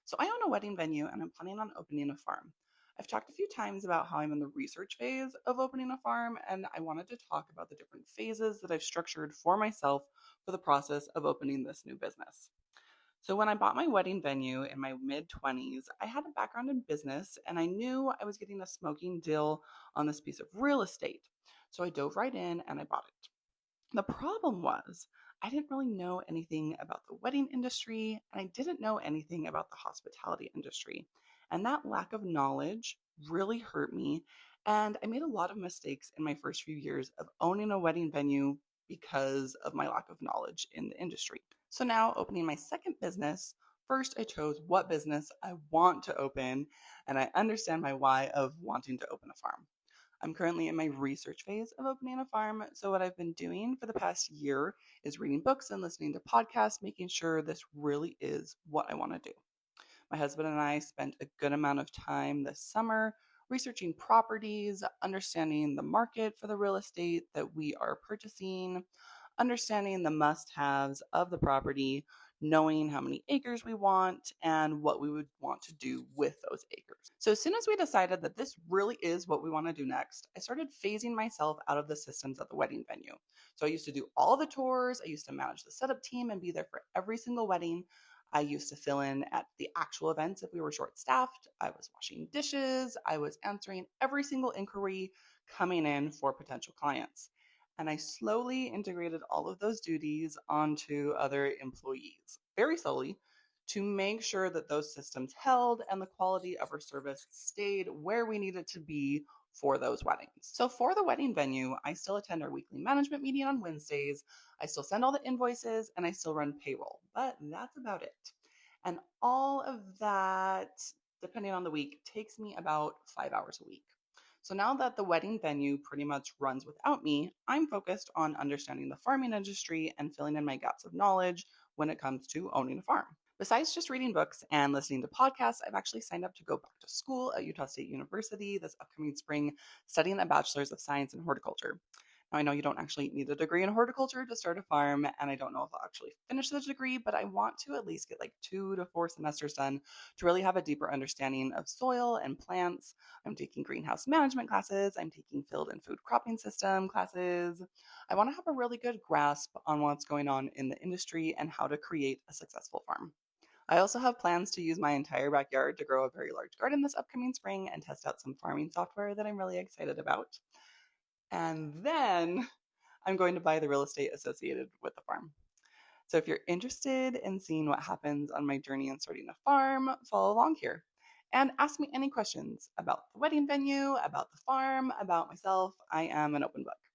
So I own a wedding venue and I'm planning on opening a farm. I've talked a few times about how I'm in the research phase of opening a farm, and I wanted to talk about the different phases that I've structured for myself for the process of opening this new business. So when I bought my wedding venue in my mid 20s, I had a background in business and I knew I was getting a smoking deal on this piece of real estate. So I dove right in and I bought it. The problem was, I didn't really know anything about the wedding industry and I didn't know anything about the hospitality industry. And that lack of knowledge really hurt me. And I made a lot of mistakes in my first few years of owning a wedding venue because of my lack of knowledge in the industry. So now, opening my second business, first I chose what business I want to open and I understand my why of wanting to open a farm. I'm currently in my research phase of opening a farm. So, what I've been doing for the past year is reading books and listening to podcasts, making sure this really is what I want to do. My husband and I spent a good amount of time this summer researching properties, understanding the market for the real estate that we are purchasing, understanding the must haves of the property, knowing how many acres we want, and what we would want to do with those acres. So, as soon as we decided that this really is what we want to do next, I started phasing myself out of the systems at the wedding venue. So, I used to do all the tours, I used to manage the setup team and be there for every single wedding. I used to fill in at the actual events if we were short staffed. I was washing dishes. I was answering every single inquiry coming in for potential clients. And I slowly integrated all of those duties onto other employees, very slowly, to make sure that those systems held and the quality of our service stayed where we needed to be for those weddings. So for the wedding venue, I still attend our weekly management meeting on Wednesdays. I still send all the invoices and I still run payroll, but that's about it. And all of that, depending on the week, takes me about 5 hours a week. So now that the wedding venue pretty much runs without me, I'm focused on understanding the farming industry and filling in my gaps of knowledge when it comes to owning a farm. Besides just reading books and listening to podcasts, I've actually signed up to go back to school at Utah State University this upcoming spring, studying a bachelor's of science in horticulture. Now, I know you don't actually need a degree in horticulture to start a farm, and I don't know if I'll actually finish the degree, but I want to at least get like 2 to 4 semesters done to really have a deeper understanding of soil and plants. I'm taking greenhouse management classes, I'm taking field and food cropping system classes. I want to have a really good grasp on what's going on in the industry and how to create a successful farm. I also have plans to use my entire backyard to grow a very large garden this upcoming spring and test out some farming software that I'm really excited about. And then I'm going to buy the real estate associated with the farm. So if you're interested in seeing what happens on my journey in starting a farm, follow along here and ask me any questions about the wedding venue, about the farm, about myself. I am an open book.